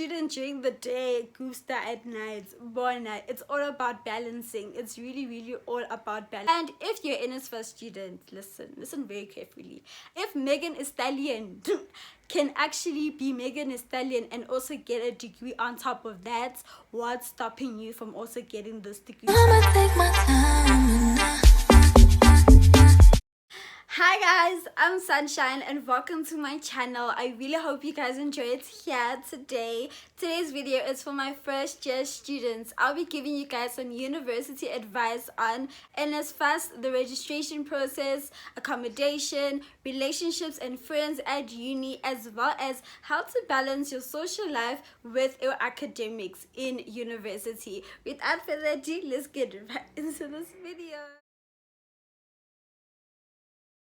student during the day, Gusta at night, Bona. It's all about balancing. It's really all about balance. And if you're an Nsfas student, listen very carefully. If Megan Thee Stallion can actually be Megan Thee Stallion and also get a degree on top of that, what's stopping you from also getting this degree? I'ma take my time. Hi guys, I'm Sunshine and welcome to my channel. I really hope you guys enjoyed here today. Today's video is for my first year students. I'll be giving you guys some university advice on Nsfas, the registration process, accommodation, relationships and friends at uni, as well as how to balance your social life with your academics in university. Without further ado, let's get right into this video.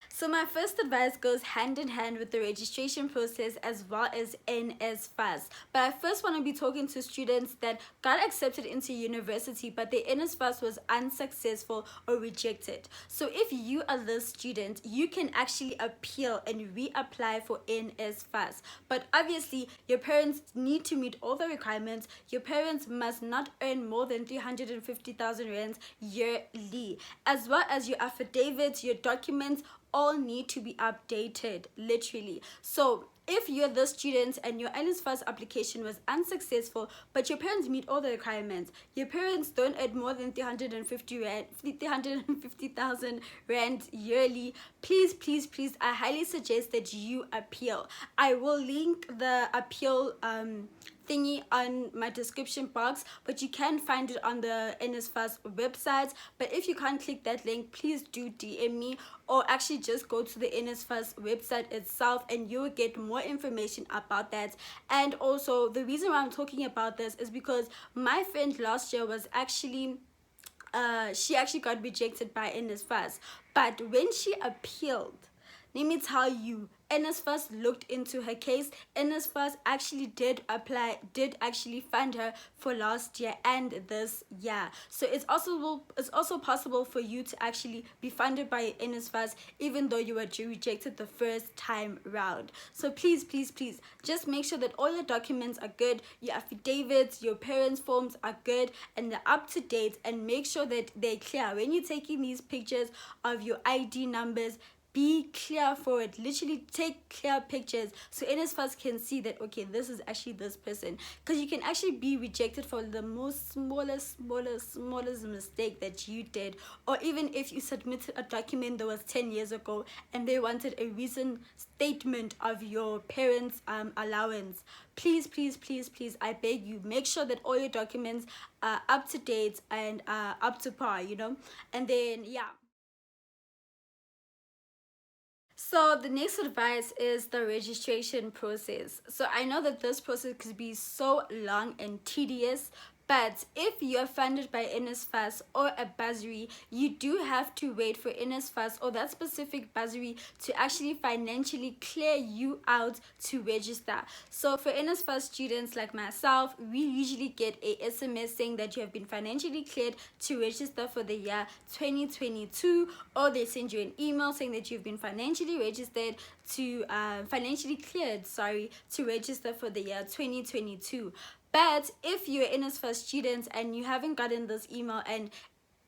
So my first advice goes hand in hand with the registration process as well as Nsfas. But I first want to be talking to students that got accepted into university but their Nsfas was unsuccessful or rejected. So if you are this student, you can actually appeal and reapply for Nsfas. But obviously, your parents need to meet all the requirements. Your parents must not earn more than 350,000 rands yearly, as well as your affidavits, your documents, all need to be updated, literally. So if you're the student and your Nsfas application was unsuccessful but your parents meet all the requirements, your parents don't earn more than 350,000 rand yearly, please I highly suggest that you appeal. I will link the appeal thingy on my description box, but you can find it on the Nsfas website. But if you can't click that link, please do DM me, or actually just go to the Nsfas website itself and you will get more information about that. And also, the reason why I'm talking about this is because my friend last year was actually she actually got rejected by Nsfas, but when she appealed, let me tell you, Nsfas looked into her case. Nsfas actually did actually fund her for last year and this year. So it's also possible for you to actually be funded by Nsfas even though you were rejected the first time round. So please just make sure that all your documents are good, your affidavits, your parents' forms are good and they're up to date, and make sure that they're clear. When you're taking these pictures of your ID numbers, be clear for it. Literally take clear pictures so Nsfas can see that, okay, this is actually this person. Because you can actually be rejected for the most smallest mistake that you did, or even if you submitted a document that was 10 years ago and they wanted a recent statement of your parents' allowance. Please, I beg you, make sure that all your documents are up to date and up to par, you know. And then yeah. So the next advice is the registration process. So I know that this process could be so long and tedious, but if you're funded by Nsfas or a bursary, you do have to wait for Nsfas or that specific bursary to actually financially clear you out to register. So for Nsfas students like myself, we usually get a SMS saying that you have been financially cleared to register for the year 2022, or they send you an email saying that you've been financially registered to financially cleared, to register for the year 2022. But if you're an Nsfas student and you haven't gotten this email, and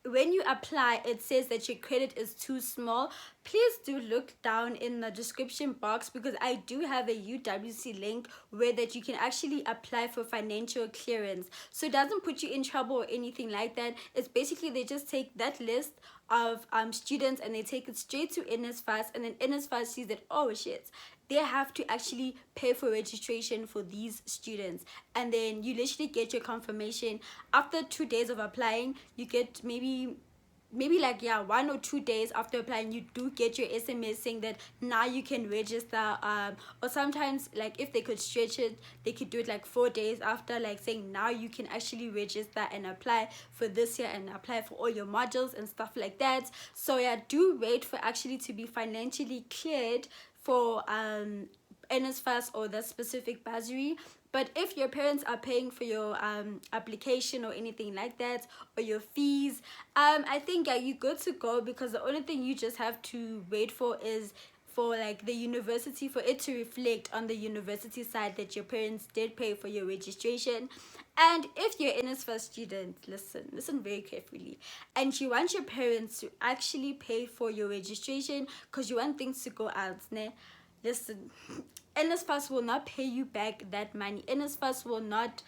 when you apply it says that your credit is too small, please do look down in the description box, because I do have a UWC link where that you can actually apply for financial clearance. So it doesn't put you in trouble or anything like that. It's basically they just take that list of students and they take it straight to Nsfas, and then Nsfas sees that, oh shit, they have to actually pay for registration for these students, and then you literally get your confirmation after 2 days of applying. You get maybe like 1 or 2 days after applying, you do get your SMS saying that now you can register, or sometimes, like, if they could stretch it, they could do it like 4 days after, like saying now you can actually register and apply for this year and apply for all your modules and stuff like that. So yeah, do wait for actually to be financially cleared for Nsfas or the specific bursary. But if your parents are paying for your application or anything like that, or your fees, I think you're good to go, because the only thing you just have to wait for is for like the university, for it to reflect on the university side that your parents did pay for your registration. And if you're an Nsfas student, listen very carefully, and you want your parents to actually pay for your registration because you want things to go out, ne? Listen, Nsfas will not pay you back that money. Nsfas will not.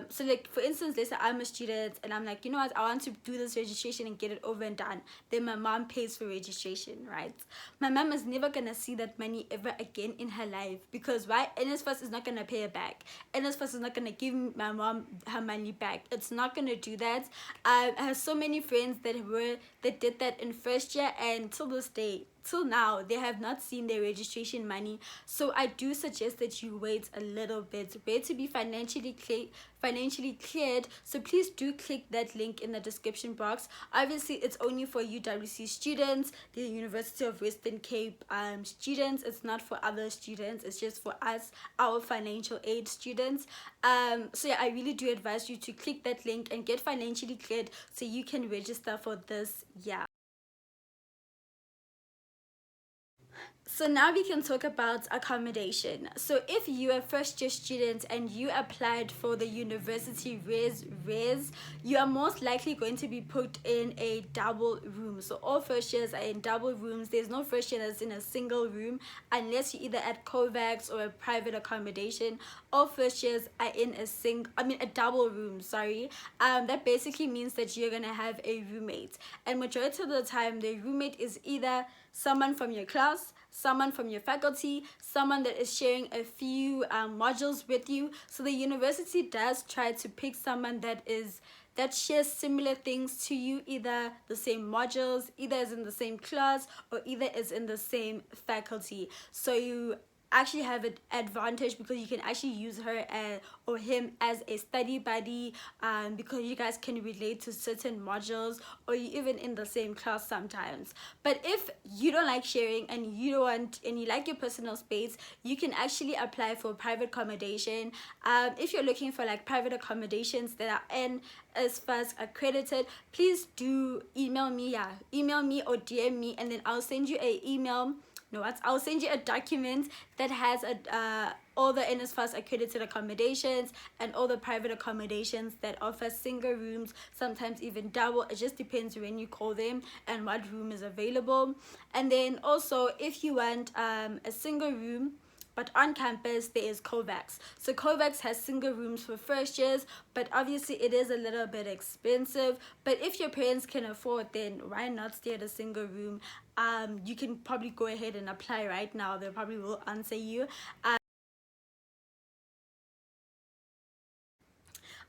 So like for instance, let's say I'm a student and I'm like, you know what, I want to do this registration and get it over and done. Then my mom pays for registration, right? My mom is never gonna see that money ever again in her life, because why? Nsfas is not gonna pay her back. Nsfas is not gonna give my mom her money back. It's not gonna do that. I have so many friends that did that in first year, and till this day, till now, they have not seen their registration money. So I do suggest that you wait a little bit. Wait to be financially cleared. So please do click that link in the description box. Obviously, it's only for UWC students, the University of Western Cape students. It's not for other students. It's just for us, our financial aid students. So yeah, I really do advise you to click that link and get financially cleared so you can register for this year. So now we can talk about accommodation. So if you're a first year student and you applied for the university res, you are most likely going to be put in a double room. So all first years are in double rooms. There's no first year that's in a single room unless you're either at COVAX or a private accommodation. All first years are in a double room, sorry. That basically means that you're gonna have a roommate. And majority of the time the roommate is either someone from your class, someone from your faculty, someone that is sharing a few modules with you. So the university does try to pick someone that shares similar things to you, either the same modules, either is in the same class, or either is in the same faculty. So you actually have an advantage because you can actually use her or him as a study buddy, because you guys can relate to certain modules, or you even in the same class sometimes. But if you don't like sharing and you like your personal space, you can actually apply for private accommodation. If you're looking for like private accommodations that are Nsfas accredited, please do email me or DM me, and then I'll send you I'll send you a document that has all the Nsfas accredited accommodations and all the private accommodations that offer single rooms, sometimes even double. It just depends when you call them and what room is available. And then also, if you want a single room but on campus, there is COVAX. So COVAX has single rooms for first years, but obviously it is a little bit expensive. But if your parents can afford, then why not stay at a single room? You can probably go ahead and apply right now. They probably will answer you.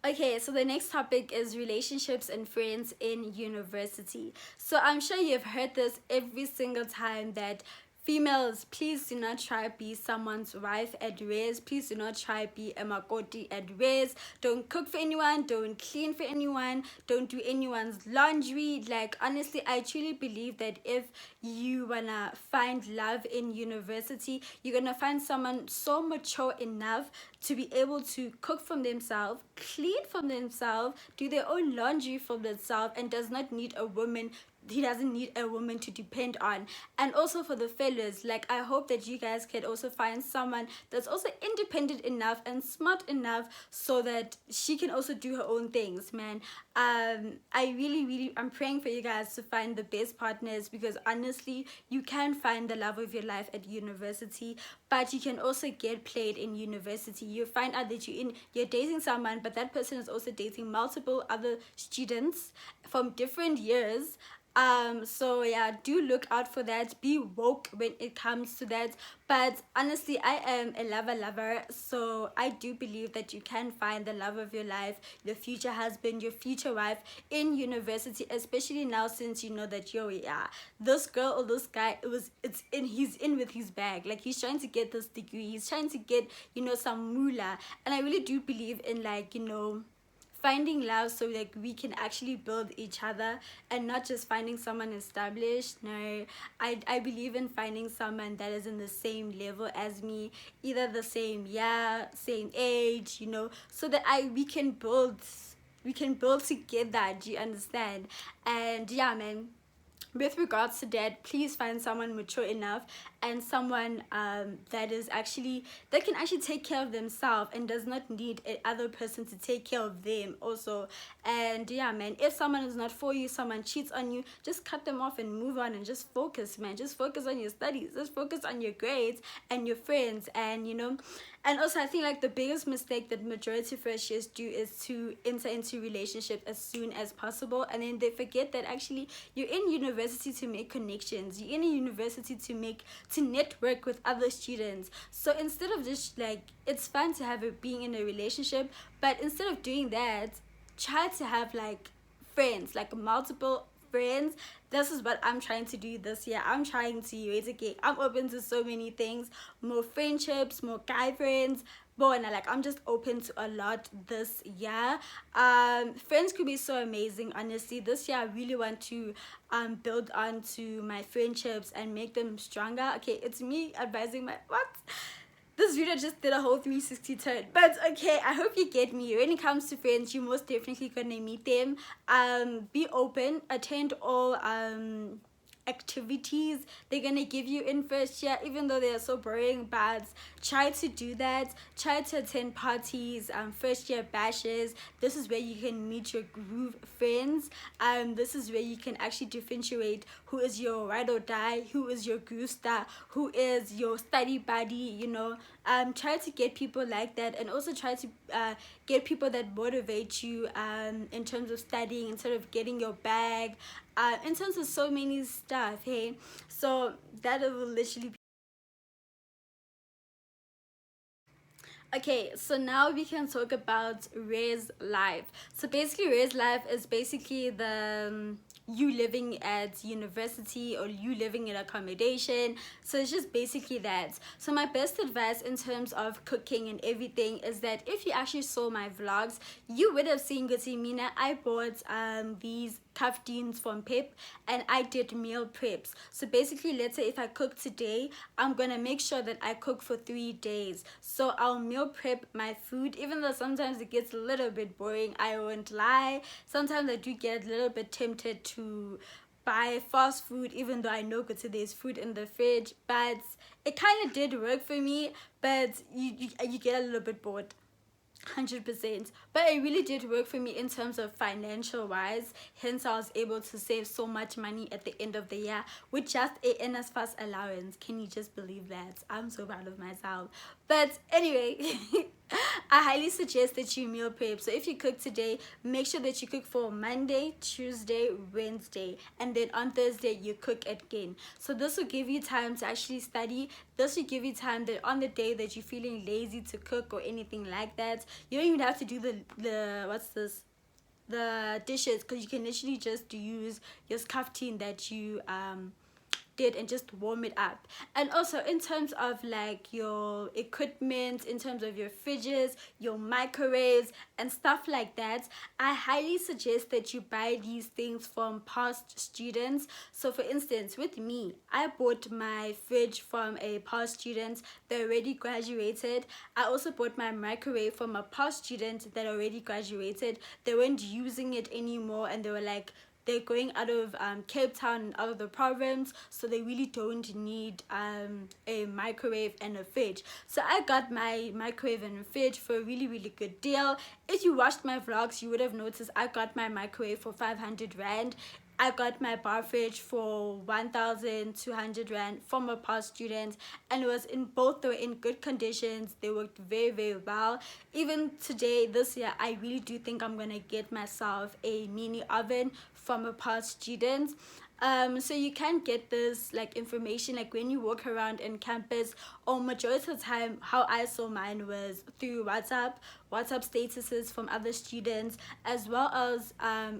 Okay, so the next topic is relationships and friends in university. So I'm sure you've heard this every single time that females, please do not try to be someone's wife at res. Please do not try to be a makoti at res. Don't cook for anyone. Don't clean for anyone. Don't do anyone's laundry. Like, honestly, I truly believe that if you wanna find love in university, you're gonna find someone so mature enough to be able to cook for themselves, clean for themselves, do their own laundry for themselves, and does not need a woman. He doesn't need a woman to depend on. And also for the fellas, like, I hope that you guys can also find someone that's also independent enough and smart enough so that she can also do her own things, man. I'm praying for you guys to find the best partners, because honestly, you can find the love of your life at university, but you can also get played in university. You find out that you're dating someone, but that person is also dating multiple other students from different years. So yeah, do look out for that. Be woke when it comes to that. But honestly, I am a lover, so I do believe that you can find the love of your life, your future husband, your future wife in university, especially now, since you know that this girl or this guy, he's in with his bag. Like, he's trying to get this degree, he's trying to get some moolah. And I really do believe in, like, finding love so like we can actually build each other, and not just finding someone established. No, I believe in finding someone that is in the same level as me, either the same same age, so that we can build together. Do you understand? And yeah, man, with regards to that, please find someone mature enough and someone that is actually, that can actually take care of themselves and does not need a other person to take care of them also. And yeah, man, if someone is not for you, someone cheats on you, just cut them off and move on and just focus, man. Just focus on your studies, just focus on your grades and your friends. And you know, and also I think like the biggest mistake that majority first years do is to enter into relationship as soon as possible, and then they forget that actually you're in university to make connections, you're in a university to network with other students. So instead of just like, it's fun to have it being in a relationship, but instead of doing that, try to have like friends, like multiple friends. This is what I'm trying to do this year. I'm trying to eradicate, I'm open to so many things, more friendships, more guy friends, but like I'm just open to a lot this year. Friends could be so amazing, honestly. This year I really want to build onto my friendships and make them stronger. Okay, it's me advising my what, this video just did a whole 360 turn, but okay, I hope you get me. When it comes to friends, you most definitely gonna meet them. Be open, attend all activities they're gonna give you in first year, even though they are so boring, but try to do that. Try to attend parties, first year bashes. This is where you can meet your groove friends. This is where you can actually differentiate who is your ride or die, who is your groove star, who is your study buddy, you know. Try to get people like that, and also try to get people that motivate you in terms of studying, instead of getting your bag, in terms of so many stuff. Hey, so that will literally be. Okay, so now we can talk about res life. So basically res life is basically the you living at university or you living in accommodation. So it's just basically that. So my best advice in terms of cooking and everything is that if you actually saw my vlogs, you would have seen Gutimina. I bought these kafdins from Pep, and I did meal preps. So basically, let's say if I cook today, I'm gonna make sure that I cook for 3 days. So I'll meal prep my food, even though sometimes it gets a little bit boring, I won't lie. Sometimes I do get a little bit tempted to buy fast food, even though I know there's food in the fridge, but it kind of did work for me. But you get a little bit bored, 100%. But it really did work for me in terms of financial wise, hence I was able to save so much money at the end of the year with just a Nsfas allowance. Can you just believe that? I'm so proud of myself. But anyway, I highly suggest that you meal prep. So if you cook today, make sure that you cook for Monday, Tuesday, Wednesday, and then on Thursday you cook again. So this will give you time to actually study. This will give you time that on the day that you're feeling lazy to cook or anything like that, you don't even have to do the what's this, the dishes, because you can literally just use your scarf that you did and just warm it up. And also in terms of like your equipment, in terms of your fridges, your microwaves and stuff like that, I highly suggest that you buy these things from past students. So for instance, with me, I bought my fridge from a past student that already graduated. I also bought my microwave from a past student that already graduated. They weren't using it anymore, and they were like, they're going out of Cape Town and out of the province, so they really don't need a microwave and a fridge. So I got my microwave and a fridge for a really good deal. If you watched my vlogs, you would have noticed I got my microwave for 500 rand. I got my bar fridge for 1,200 rand from a past student, and it was in both, they were in good conditions. They worked very well. Even today, this year, I really do think I'm gonna get myself a mini oven from a past student. So you can get this like information like when you walk around in campus, or majority of the time how I saw mine was through WhatsApp statuses from other students, as well as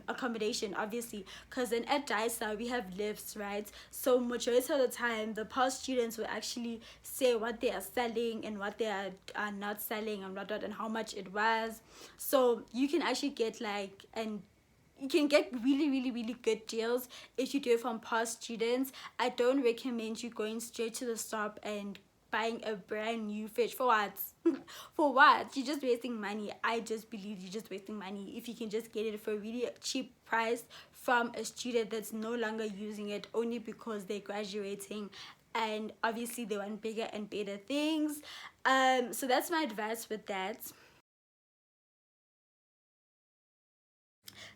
accommodation, obviously, because then at DISA we have lifts, right? So majority of the time the past students will actually say what they are selling and what they are not selling and whatnot, and how much it was. So you can actually get like, and you can get really good deals if you do it from past students. I don't recommend you going straight to the shop and buying a brand new fridge. For what? For what? You're just wasting money. I just believe you're just wasting money if you can just get it for a really cheap price from a student that's no longer using it only because they're graduating, and obviously they want bigger and better things. So that's my advice with that.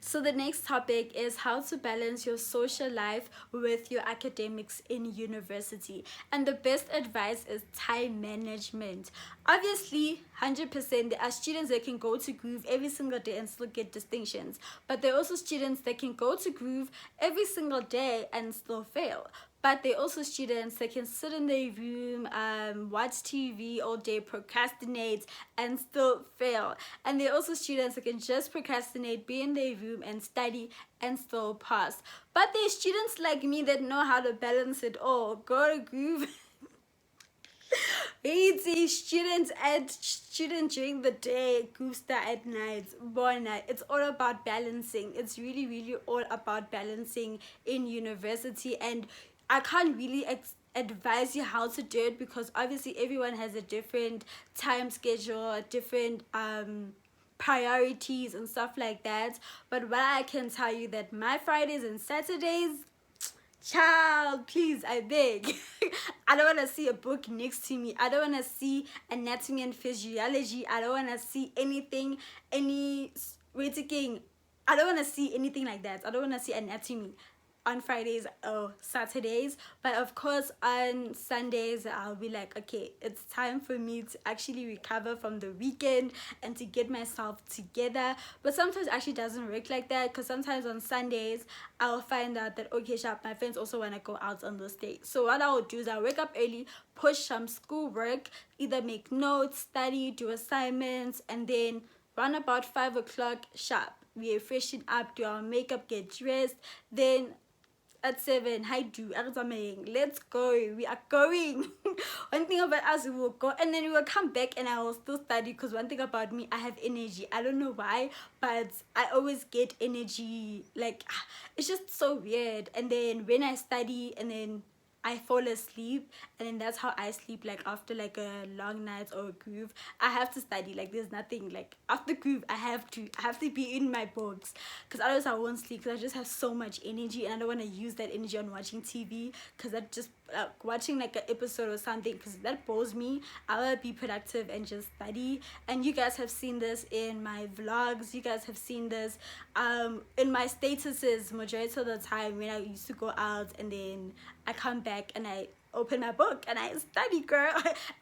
So the next topic is how to balance your social life with your academics in university. And the best advice is time management. Obviously, 100% there are students that can go to Groove every single day and still get distinctions. But there are also students that can go to Groove every single day and still fail. But they're also students that can sit in their room, watch TV all day, procrastinate, and still fail. And they're also students that can just procrastinate, be in their room, and study, and still pass. But there's students like me that know how to balance it all. Go to Groove. It's a student during the day, Groove Star at night, Bona. It's all about balancing. It's really, really all about balancing in university, and I can't really advise you how to do it because obviously everyone has a different time schedule, a different priorities and stuff like that. But what I can tell you that my Fridays and Saturdays, child, please, I beg. I don't want to see a book next to me. I don't want to see anatomy and physiology. I don't want to see anything, I don't want to see anything like that. I don't want to see anatomy on Fridays or Saturdays. But of course on Sundays I'll be like, okay, it's time for me to actually recover from the weekend and to get myself together. But sometimes it actually doesn't work like that, because sometimes on Sundays I'll find out that, okay, sharp, my friends also want to go out on those days. So what I'll do is I'll wake up early, push some schoolwork, either make notes, study, do assignments, and then run about 5 o'clock sharp, we freshen up, do our makeup, get dressed, then at 7, hi do, let's go, we are going. One thing about us, we will go and then we will come back and I will still study, because one thing about me, I have energy. I don't know why, but I always get energy, like it's just so weird. And then when I study and then I fall asleep, and then that's how I sleep, like after like a long night or a Groove. I have to study, like there's nothing, like after Groove I have to be in my books, because otherwise I won't sleep, because I just have so much energy and I don't want to use that energy on watching TV, because that just watching like an episode or something, because that bores me. I will be productive and just study. And you guys have seen this in my vlogs, you guys have seen this in my statuses majority of the time when I used to go out and then I come back and I open my book and I study, girl.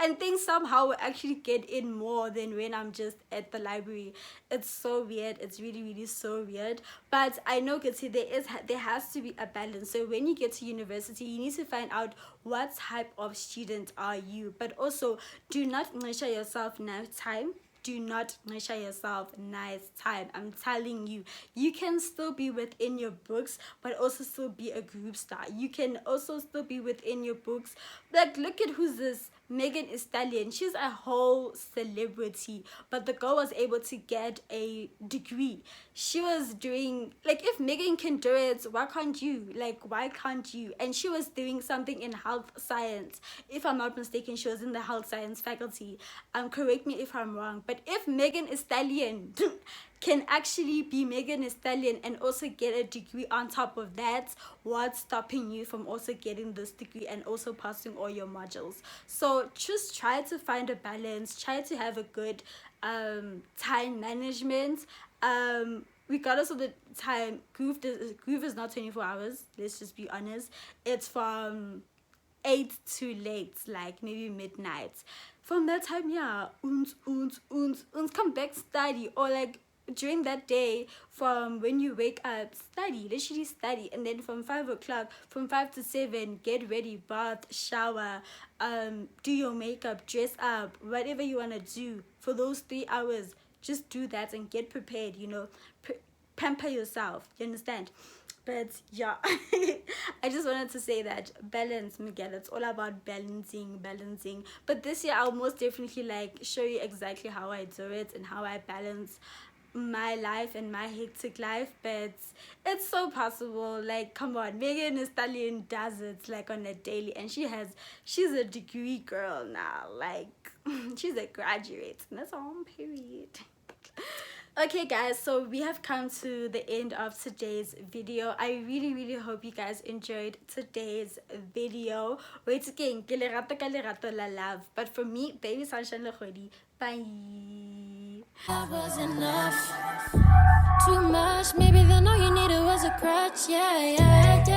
And things somehow actually get in more than when I'm just at the library. It's so weird. It's really, really so weird. But I know, there has to be a balance. So when you get to university, you need to find out what type of student are you. But also, do not measure yourself now time. Do not measure yourself nice time. I'm telling you, you can still be within your books but also still be a group star. You can also still be within your books. Like, look at who's this, Megan Thee Stallion. She's a whole celebrity, but the girl was able to get a degree. She was doing, like, if Megan can do it, why can't you? Like, why can't you? And she was doing something in health science. If I'm not mistaken, she was in the health science faculty. Correct me if I'm wrong, but if Megan Thee Stallion can actually be Megan Thee Stallion and also get a degree on top of that, what's stopping you from also getting this degree and also passing all your modules? So just try to find a balance, try to have a good time management. Regardless of the time, Groove is not 24 hours, let's just be honest. It's from 8 to late, like maybe midnight. From that time, yeah, come back, study, or like during that day, from when you wake up, study, literally study. And then from 5 o'clock, from 5 to 7, get ready, bath, shower, do your makeup, dress up, whatever you want to do for those 3 hours. Just do that and get prepared, you know, pamper yourself, you understand? But yeah, I just wanted to say that balance, Miguel. It's all about balancing. But this year I'll most definitely like show you exactly how I do it and how I balance my life and my hectic life, but it's so possible. Like, come on, Megan Thee Stallion does it like on a daily, and she's a degree girl now. Like, she's a graduate, and that's all, period. Okay guys, so we have come to the end of today's video. I really hope you guys enjoyed today's video. Wait again, ke lerato ka lerato la love. But for me, baby sunshine le kgwedi. Bye. That was enough. Too much, maybe then all you needed was a crutch. Yeah.